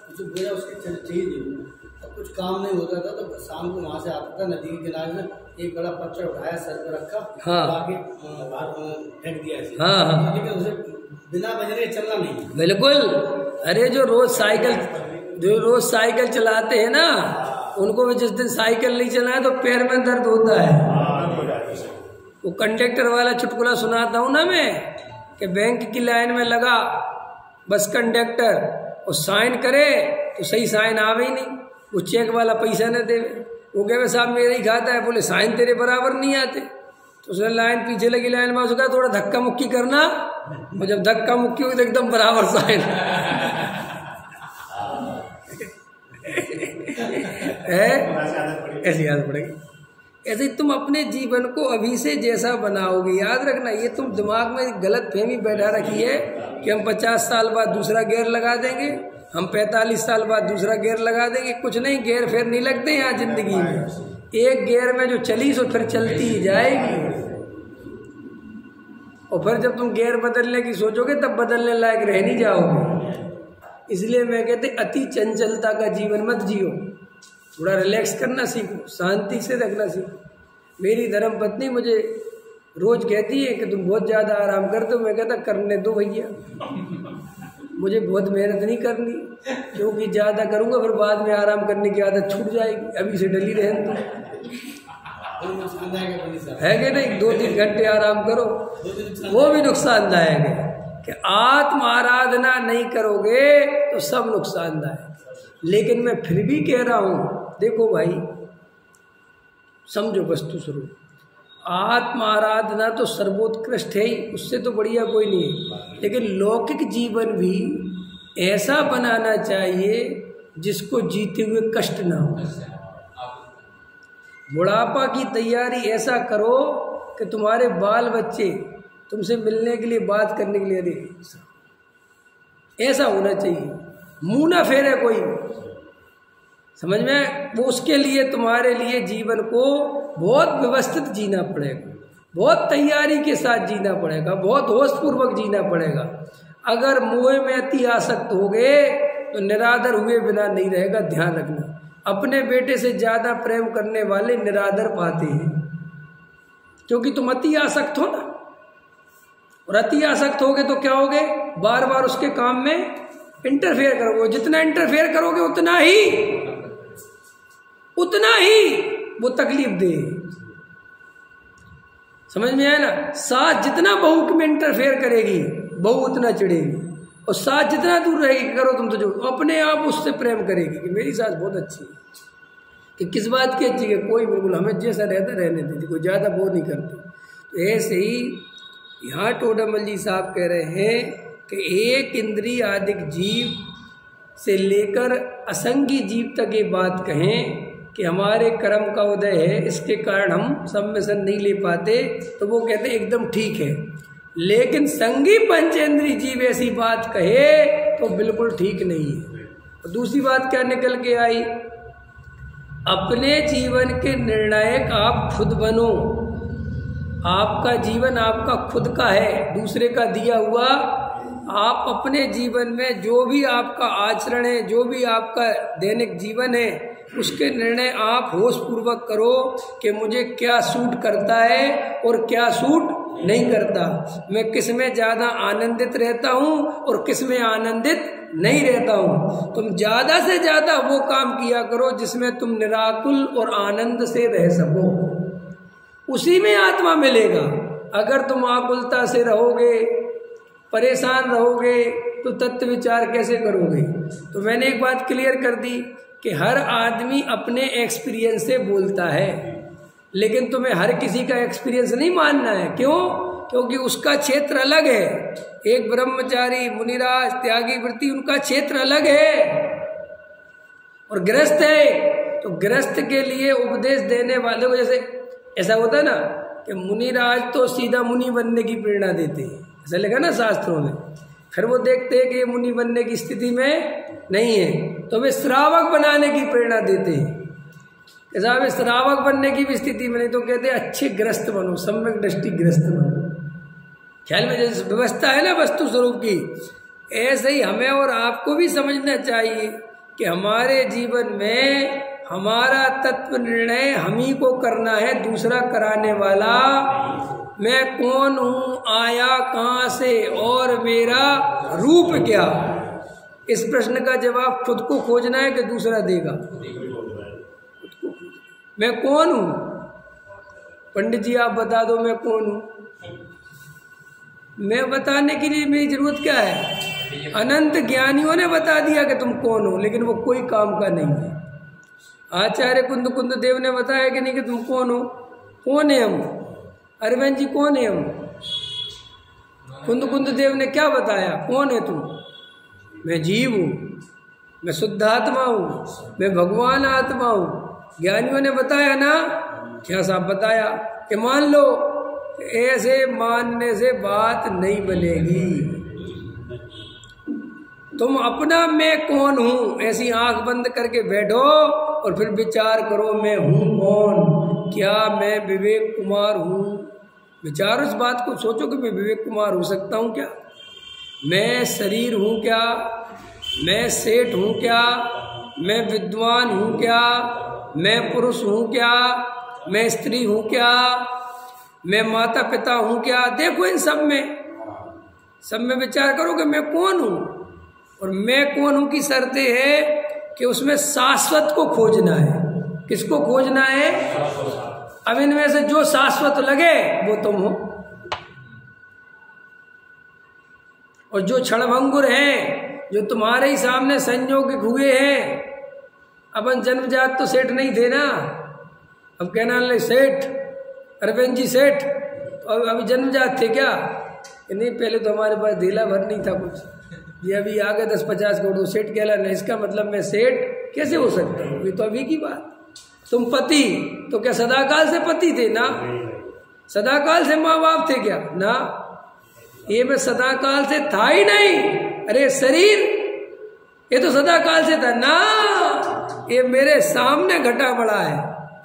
कुछ बोझा उसके चाहिए नहीं, अब कुछ काम नहीं होता था, तो शाम को वहाँ से आता था, नदी के किनारे में एक बड़ा पत्थर उठाया, सर पर रखा, हाँ, आगे फेंक दिया ऐसे, हाँ, हाँ, लेकिन उसे बिना बजरे चलना नहीं। बिल्कुल। अरे जो रोज साइकिल चलाते हैं ना, उनको भी जिस दिन साइकिल नहीं चलाए तो पैर में दर्द होता है। वो कंडक्टर वाला चुटकुला सुनाता हूँ ना मैं, कि बैंक की लाइन में लगा बस कंडक्टर, और साइन करे तो सही साइन आवे ही नहीं, वो चेक वाला पैसा न दे, वो कहे साहब मेरा ही खाता है, बोले साइन तेरे बराबर नहीं आते, तो उसने लाइन पीछे लगी लाइन में उसका थोड़ा धक्का मुक्की करना, और जब धक्का मुक्की हुई तो एकदम बराबर साइन है, ऐसी आदत पड़ेगी। ऐसे तुम अपने जीवन को अभी से जैसा बनाओगे। याद रखना, ये तुम दिमाग में गलत फहमी बैठा रखी है कि हम 50 साल बाद दूसरा गियर लगा देंगे, हम 45 साल बाद दूसरा गियर लगा देंगे। कुछ नहीं, गियर फिर नहीं लगते यहाँ जिंदगी में। एक गियर में जो चली सो फिर चलती ही जाएगी। और फिर जब तुम गियर बदलने की सोचोगे तब बदलने लायक रह नहीं जाओगे। इसलिए मैं कहते अति चंचलता का जीवन मत जियो, थोड़ा रिलैक्स करना सीखो, शांति से रखना सीखो। मेरी धर्म पत्नी मुझे रोज कहती है कि तुम बहुत ज़्यादा आराम करते हो। मैं कहता करने दो भैया, मुझे बहुत मेहनत नहीं करनी, क्योंकि ज़्यादा करूँगा फिर बाद में आराम करने की आदत छूट जाएगी। अभी से डली रहन है कि नहीं, 2-3 घंटे आराम करो, वो भी नुकसानदायक है। कि आत्म आराधना नहीं करोगे तो सब नुकसानदायक। लेकिन मैं फिर भी कह रहा हूँ, देखो भाई समझो वस्तु स्वरूप, आत्म आराधना तो सर्वोत्कृष्ट है ही, उससे तो बढ़िया कोई नहीं है। लेकिन लौकिक जीवन भी ऐसा बनाना चाहिए जिसको जीते हुए कष्ट ना हो। बुढ़ापा की तैयारी ऐसा करो कि तुम्हारे बाल बच्चे तुमसे मिलने के लिए, बात करने के लिए, अरे ऐसा होना चाहिए। मुंह ना फेरे कोई, समझ में। वो उसके लिए तुम्हारे लिए जीवन को बहुत व्यवस्थित जीना पड़ेगा, बहुत तैयारी के साथ जीना पड़ेगा, बहुत होशपूर्वक जीना पड़ेगा। अगर मोह में अति आसक्त हो गए तो निरादर हुए बिना नहीं रहेगा। ध्यान रखना, अपने बेटे से ज्यादा प्रेम करने वाले निरादर पाते हैं, क्योंकि तुम अति आसक्त हो ना। और अति आसक्त होगे तो क्या होगे, बार बार उसके काम में इंटरफेयर करोगे। जितना इंटरफेयर करोगे उतना ही वो तकलीफ दे। समझ में आया ना। सास जितना बहू में इंटरफेयर करेगी, बहू उतना चिढ़ेगी। और सास जितना दूर रहेगी, करो तुम तो जो अपने आप उससे प्रेम करेगी कि मेरी सास बहुत अच्छी है। कि किस बात की अच्छी है, कोई बिल्कुल हमें जैसा रहता रहने देती, कोई ज़्यादा बोर नहीं करती। तो ऐसे ही यहाँ टोडामल जी साहब कह रहे हैं कि एक इंद्रिय आदिक जीव से लेकर असंख्य जीव तक ये बात कहें कि हमारे कर्म का उदय है, इसके कारण हम सम्मिशन नहीं ले पाते, तो वो कहते हैं एकदम ठीक है। लेकिन संगी पंचेंद्रीय जीव ऐसी बात कहे तो बिल्कुल ठीक नहीं है। और दूसरी बात क्या निकल के आई, अपने जीवन के निर्णायक आप खुद बनो। आपका जीवन आपका खुद का है, दूसरे का दिया हुआ। आप अपने जीवन में जो भी आपका आचरण है, जो भी आपका दैनिक जीवन है, उसके निर्णय आप होशपूर्वक करो कि मुझे क्या सूट करता है और क्या सूट नहीं करता। मैं किस में ज़्यादा आनंदित रहता हूँ और किस में आनंदित नहीं रहता हूँ। तुम ज़्यादा से ज़्यादा वो काम किया करो जिसमें तुम निराकुल और आनंद से रह सको, उसी में आत्मा मिलेगा। अगर तुम आकुलता से रहोगे, परेशान रहोगे, तो तत्व विचार कैसे करोगे। तो मैंने एक बात क्लियर कर दी कि हर आदमी अपने एक्सपीरियंस से बोलता है, लेकिन तुम्हें हर किसी का एक्सपीरियंस नहीं मानना है। क्यों? क्योंकि उसका क्षेत्र अलग है। एक ब्रह्मचारी, मुनिराज, त्यागी वृत्ति, उनका क्षेत्र अलग है। और गृहस्थ है तो गृहस्थ के लिए उपदेश देने वाले को, जैसे ऐसा होता है ना कि मुनिराज तो सीधा मुनि बनने की प्रेरणा देते हैं, ऐसा लिखा ना शास्त्रों में। फिर वो देखते हैं कि ये मुनि बनने की स्थिति में नहीं है, तो वे श्रावक बनाने की प्रेरणा देते हैं। ऐसा वे श्रावक बनने की भी स्थिति में नहीं, तो कहते हैं अच्छे गृहस्थ बनो, सम्यक दृष्टि गृहस्थ बनो। ख्याल में जैसे व्यवस्था है ना वस्तु स्वरूप की, ऐसे ही हमें और आपको भी समझना चाहिए कि हमारे जीवन में हमारा तत्व निर्णय हम ही को करना है, दूसरा कराने वाला। मैं कौन हूँ, आया कहाँ से और मेरा रूप क्या, इस प्रश्न का जवाब खुद को खोजना है कि दूसरा देगा। मैं कौन हूँ, पंडित जी आप बता दो मैं कौन हूँ। मैं बताने के लिए मेरी जरूरत क्या है? अनंत ज्ञानियों ने बता दिया कि तुम कौन हो, लेकिन वो कोई काम का नहीं है। आचार्य कुंद देव ने बताया कि नहीं कि तुम कौन हो। कौन है हम? अरविंद जी कौन है हम? कुंद देव ने क्या बताया, कौन है तुम? मैं जीव हूँ, मैं शुद्ध आत्मा हूँ, मैं भगवान आत्मा हूँ। ज्ञानियों ने बताया ना क्या साहब बताया कि मान लो, ऐसे मानने से बात नहीं बनेगी। तुम अपना मैं कौन हूं ऐसी आंख बंद करके बैठो और फिर विचार करो मैं हूं कौन। क्या मैं विवेक कुमार हूं? विचारो इस बात को, सोचो कि मैं विवेक कुमार हो सकता हूं क्या? मैं शरीर हूं क्या? मैं सेठ हूं क्या? मैं विद्वान हूं क्या? मैं पुरुष हूं क्या? मैं स्त्री हूं क्या? मैं माता पिता हूं क्या? देखो इन सब में विचार करो कि मैं कौन हूं। और मैं कौन हूं की शर्त है कि उसमें शाश्वत को खोजना है। किसको खोजना है? अब इनमें से जो शाश्वत लगे वो तुम हो, और जो क्षणभंगुर हैं, जो तुम्हारे ही सामने संयोगिक हुए हैं। अपन जन्मजात तो सेठ नहीं थे ना। अब कहना ले सेठ, अरविंद जी सेठ, और अभी जन्मजात थे क्या? नहीं, पहले तो हमारे पास ढीला भर नहीं था कुछ, ये अभी आ गए 10-50 करोड़ सेठ कहलाना। इसका मतलब मैं सेठ कैसे हो सकता हूँ? ये तो अभी की बात। तुम पति तो क्या सदाकाल से पति थे ना? सदाकाल से माँ बाप थे क्या? ना, ये मैं सदाकाल से था ही नहीं। अरे शरीर ये तो सदाकाल से था ना, ये मेरे सामने घटा पड़ा है,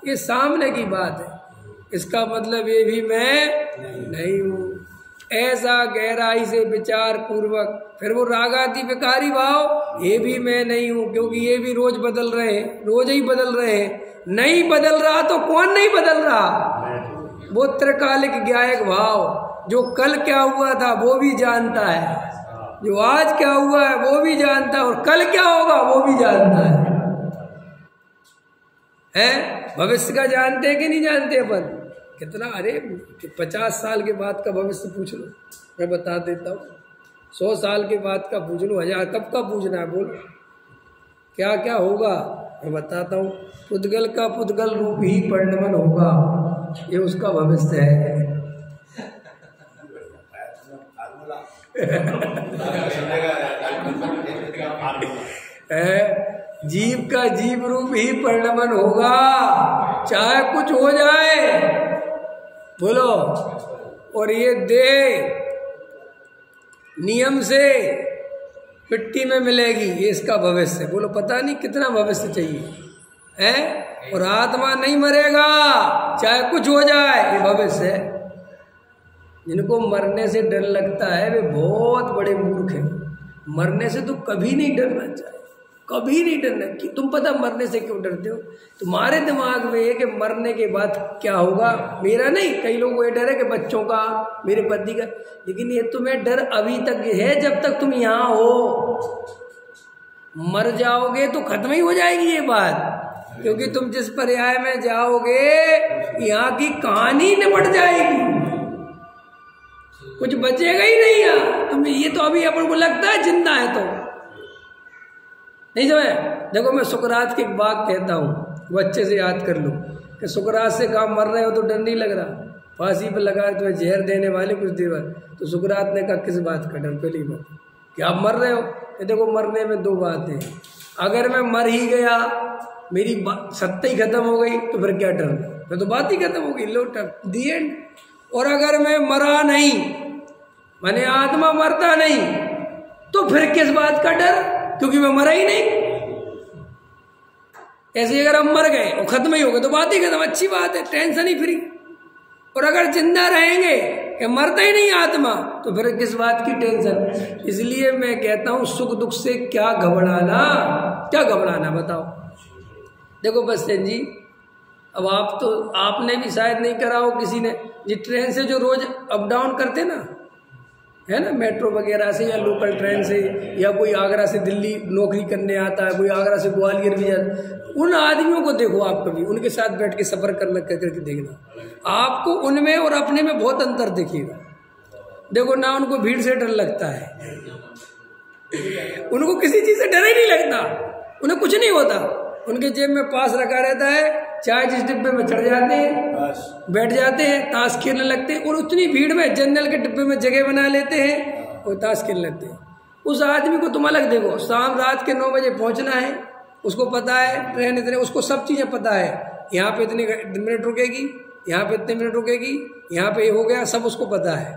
ये सामने की बात है। इसका मतलब ये भी मैं नहीं हूँ। ऐसा गहराई से विचार पूर्वक, फिर वो रागादि विकारी भाव, ये भी मैं नहीं हूँ, क्योंकि ये भी रोज बदल रहे हैं, रोज ही बदल रहे हैं। नहीं बदल रहा तो कौन नहीं बदल रहा? वो त्रिकालिक ज्ञायक भाव, जो कल क्या हुआ था वो भी जानता है, जो आज क्या हुआ है वो भी जानता है, और कल क्या होगा वो भी जानता है? भविष्य का जानते हैं कि नहीं जानते अपन? कितना, अरे 50 साल के बाद का भविष्य पूछ लो, मैं बता देता हूँ। 100 साल के बाद का पूछ लो, 1000 कब का पूछना है, बोलो क्या क्या होगा, मैं बताता हूँ। पुद्गल का पुद्गल रूप ही परिणमन होगा, ये उसका भविष्य है। जीव का जीव रूप ही परिणमन होगा, चाहे कुछ हो जाए, बोलो। और ये देह नियम से मिट्टी में मिलेगी, ये इसका भविष्य। बोलो पता नहीं कितना भविष्य चाहिए है। और आत्मा नहीं मरेगा, चाहे कुछ हो जाए, ये भविष्य है। जिनको मरने से डर लगता है वे बहुत बड़े मूर्ख हैं। मरने से तो कभी नहीं डरना चाहिए, कभी नहीं डरना। कि तुम पता मरने से क्यों डरते हो? तुम्हारे दिमाग में है कि मरने के बाद क्या होगा। मेरा नहीं, कई लोगों को ये डर है कि बच्चों का, मेरे पति का, लेकिन ये तुम्हें डर अभी तक है जब तक तुम यहाँ हो। मर जाओगे तो खत्म ही हो जाएगी ये बात, क्योंकि तुम जिस पर्याय में जाओगे यहाँ की कहानी निपट जाएगी, कुछ बचेगा ही नहीं यहाँ। तुम्हें ये तो अभी अपन को लगता है जिंदा है तो नहीं समझ। देखो मैं सुकरात की एक बात कहता हूँ, वो अच्छे से याद कर लो कि सुकरात से काम मर रहे हो तो डर नहीं लग रहा। फांसी पर लगा तुम्हें जहर देने वाले कुछ देर बाद, तो सुकरात ने कहा किस बात का डर? पहली बात कि आप मर रहे हो। ये देखो मरने में दो बातें हैं, अगर मैं मर ही गया, मेरी सत्ता ही खत्म हो गई, तो फिर क्या डर? मैं तो बात ही खत्म हो गई, लो दी एंड। और अगर मैं मरा नहीं, माने आत्मा मरता नहीं, तो फिर किस बात का डर? क्योंकि मैं मरा ही नहीं। ऐसे अगर हम मर गए और खत्म ही हो गए तो बात ही खत्म, अच्छी बात है, टेंशन ही फ्री। और अगर जिंदा रहेंगे कि मरता ही नहीं आत्मा, तो फिर किस बात की टेंशन? इसलिए मैं कहता हूं सुख दुख से क्या घबराना, क्या घबराना बताओ। देखो बस जी, अब आप तो, आपने भी शायद नहीं करा हो किसी ने, जी ट्रेन से जो रोज अप डाउन करते ना, है ना, मेट्रो वगैरह से या लोकल ट्रेन से, या कोई आगरा से दिल्ली नौकरी करने आता है, कोई आगरा से ग्वालियर भी जाता, उन आदमियों को देखो आप कभी, उनके साथ बैठ के सफर करके देखना, आपको उनमें और अपने में बहुत अंतर दिखेगा। देखो ना उनको भीड़ से डर लगता है, उनको किसी चीज से डर ही नहीं लगता, उन्हें कुछ नहीं होता। उनके जेब में पास रखा रहता है, चाहे जिस डिब्बे में चढ़ जाते हैं, बैठ जाते हैं, ताश खेलने लगते हैं, और उतनी भीड़ में जनरल के डिब्बे में जगह बना लेते हैं और ताश खेलने लगते हैं। उस आदमी को तुम अलग देखो, शाम रात के 9 बजे पहुंचना है, उसको पता है ट्रेन इतने, उसको सब चीजें पता है, यहाँ पे इतने मिनट रुकेगी, यहाँ पे इतने मिनट रुकेगी, यहाँ पे हो गया, सब उसको पता है।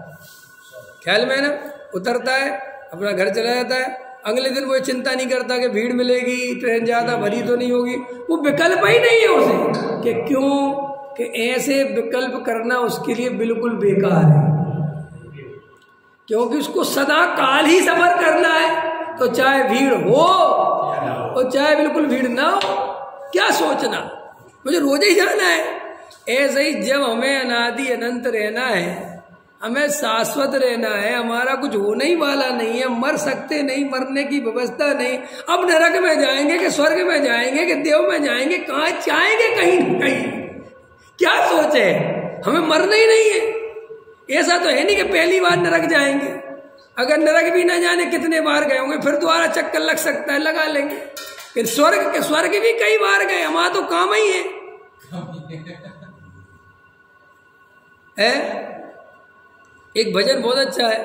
ख्याल में है ना। उतरता है, अपना घर चला जाता है। अगले दिन वो चिंता नहीं करता कि भीड़ मिलेगी, ट्रेन ज़्यादा भरी तो नहीं होगी। वो विकल्प ही नहीं है उसे, कि क्यों कि ऐसे विकल्प करना उसके लिए बिल्कुल बेकार है, क्योंकि उसको सदा काल ही सफर करना है। तो चाहे भीड़ हो और चाहे बिल्कुल भीड़ ना हो, क्या सोचना, मुझे रोज ही जाना है। ऐसे ही जब हमें अनादि अनंत रहना है, हमें शाश्वत रहना है, हमारा कुछ होने ही वाला नहीं है, मर सकते नहीं, मरने की व्यवस्था नहीं। अब नरक में जाएंगे कि स्वर्ग में जाएंगे कि देव में जाएंगे, कहाँ जाएंगे, कहीं कहीं, क्या सोचे, हमें मरना ही नहीं है। ऐसा तो है नहीं कि पहली बार नरक जाएंगे, अगर नरक भी ना जाने कितने बार गए होंगे, फिर दोबारा चक्कर लग सकता है, लगा लेंगे। फिर स्वर्ग भी कई बार गए, हमारा तो काम ही है। एक भजन बहुत अच्छा है,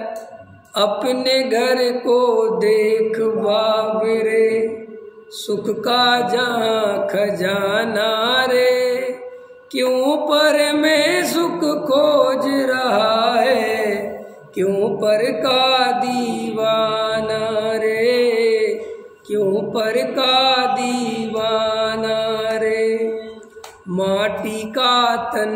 अपने घर को देख बाबरे, सुख का जहाँ खजाना रे, क्यों पर में सुख खोज रहा है, क्यों पर का दीवाना रे, क्यों पर का दीवाना रे। माटी का तन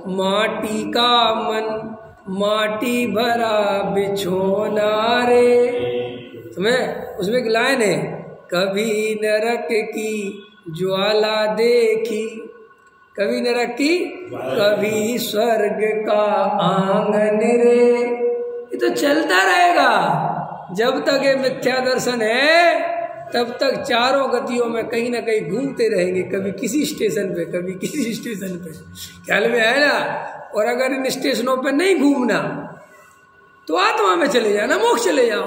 माटी का मन, माटी भरा बिछोना रे। तुम्हें उसमें एक लाइन है, कभी नरक की ज्वाला देखी, कभी नरक की, कभी स्वर्ग का आंगन रे। ये तो चलता रहेगा जब तक ये मिथ्या दर्शन है, तब तक चारों गतियों में कहीं ना कहीं घूमते रहेंगे, कभी किसी स्टेशन पे, कभी किसी स्टेशन पे। ख्याल में है ना। और अगर इन स्टेशनों पे नहीं घूमना तो आत्मा में चले जाना, मोक्ष चले जाओ।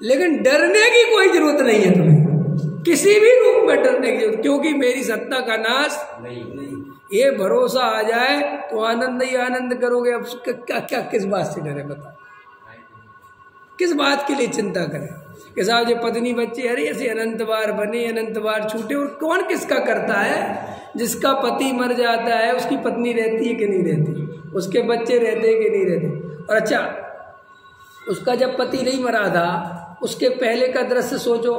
लेकिन डरने की कोई जरूरत नहीं है तुम्हें, किसी भी रूप में डरने की जरूरत, क्योंकि मेरी सत्ता का नाश नहीं। ये भरोसा आ जाए तो आनंद ही आनंद करोगे। अब क्या किस बात से डरे, बताओ, किस बात के लिए चिंता करें कि साहब ये पत्नी बच्चे, अरे ऐसे अनंत बार बने, अनंत बार छूटे। और कौन किसका करता है? जिसका पति मर जाता है उसकी पत्नी रहती है कि नहीं रहती, उसके बच्चे रहते हैं कि नहीं रहते। और अच्छा, उसका जब पति नहीं मरा था, उसके पहले का दृश्य सोचो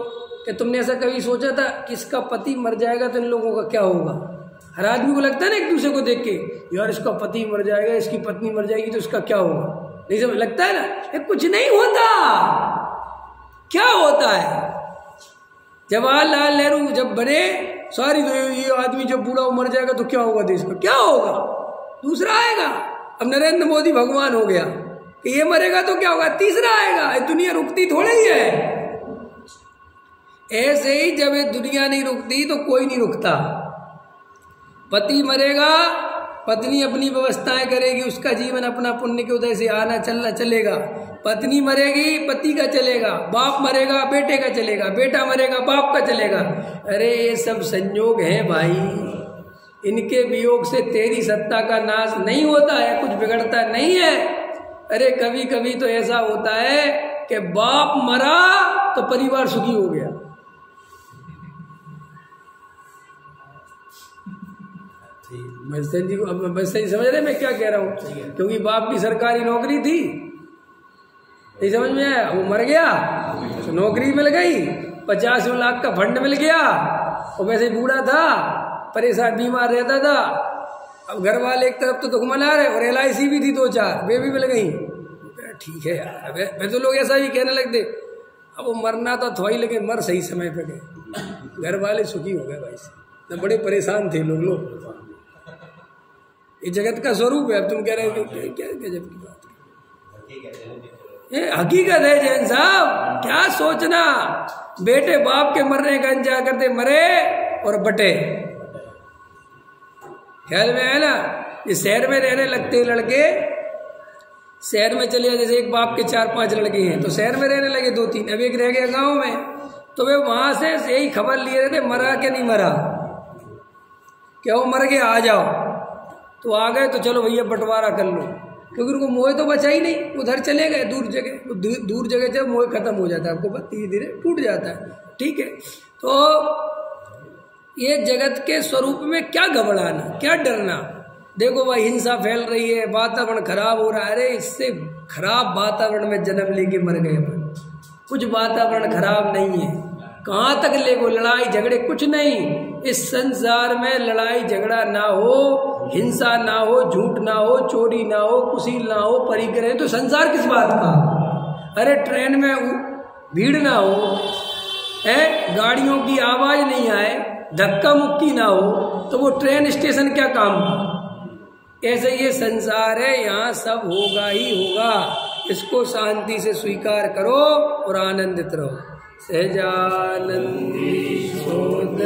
कि तुमने ऐसा कभी सोचा था कि इसका पति मर जाएगा तो इन लोगों का क्या होगा? हर आदमी को लगता है ना एक दूसरे को देख के, यार इसका पति मर जाएगा, इसकी पत्नी मर जाएगी तो इसका क्या होगा? नहीं समझ लगता है ना? ये कुछ नहीं होता। क्या होता है? जवाहरलाल नेहरू जब बने, सारी ये आदमी जब बूढ़ा मर जाएगा तो क्या होगा देश का? क्या होगा? दूसरा आएगा। अब नरेंद्र मोदी भगवान हो गया कि ये मरेगा तो क्या होगा? तीसरा आएगा। ये दुनिया रुकती थोड़ी ही है। ऐसे ही जब ये दुनिया नहीं रुकती तो कोई नहीं रुकता। पति मरेगा, पत्नी अपनी व्यवस्थाएं करेगी, उसका जीवन अपना पुण्य के उदय से आना चलना चलेगा। पत्नी मरेगी, पति का चलेगा। बाप मरेगा, बेटे का चलेगा। बेटा मरेगा, बाप का चलेगा। अरे ये सब संयोग है भाई, इनके वियोग से तेरी सत्ता का नाश नहीं होता है, कुछ बिगड़ता नहीं है। अरे कभी कभी तो ऐसा होता है कि बाप मरा तो परिवार सुखी हो गया। बस्तर जी को अब बस्तर जी समझ रहे मैं क्या कह रहा हूँ? क्योंकि बाप की सरकारी नौकरी थी, नहीं समझ में आया? वो मर गया तो नौकरी मिल गई, 50 लाख का फंड मिल गया, और वैसे बूढ़ा था, परेशान बीमार रहता था। अब घर वाले एक तरफ तो दुख मना रहे, और LIC भी थी 2-4, वे भी मिल गई। ठीक है यार, मैं तो लोग ऐसा भी कहने लगते, अब वो मरना तो था ही, लेकिन मर सही समय पे गए। घर वाले सुखी हो गए भाई से, बड़े परेशान थे लोग। ये जगत का स्वरूप है। अब तुम कह रहे हो क्या गजब की बात है, ये हकीकत है जैन साहब। क्या सोचना, बेटे बाप के मरने का इंतजार करते, मरे और बटे। ख्याल में है ना? ये शहर में रहने लगते लड़के, शहर में चले, जैसे एक बाप के 4-5 लड़के हैं तो शहर में रहने लगे 2-3, अब एक रह गया गांव में, तो वे वहां से यही खबर लिए रहते, मरा कि नहीं मरा, क्या वो मर गया, आ जाओ। तो आ गए तो चलो भैया बंटवारा कर लो, क्योंकि उनको मोह तो बचा ही नहीं, उधर चले गए दूर जगह। दूर जगह जब मोह खत्म हो जाता है, आपको धीरे धीरे टूट जाता है। ठीक है, तो ये जगत के स्वरूप में क्या घबराना, क्या डरना। देखो भाई हिंसा फैल रही है, वातावरण खराब हो रहा है। अरे इससे खराब वातावरण में जन्म लेके मर गए अपन। कुछ वातावरण खराब नहीं है, कहाँ तक ले गो, लड़ाई झगड़े कुछ नहीं। इस संसार में लड़ाई झगड़ा ना हो, हिंसा ना हो, झूठ ना हो, चोरी ना हो, कुशील ना हो, परिग्रह, तो संसार किस बात का। अरे ट्रेन में भीड़ ना हो, गाड़ियों की आवाज नहीं आए, धक्का मुक्की ना हो, तो वो ट्रेन स्टेशन क्या काम का। ऐसे ये संसार है, यहाँ सब होगा ही होगा। इसको शांति से स्वीकार करो और आनंदित रहो। सहजानंदी सोद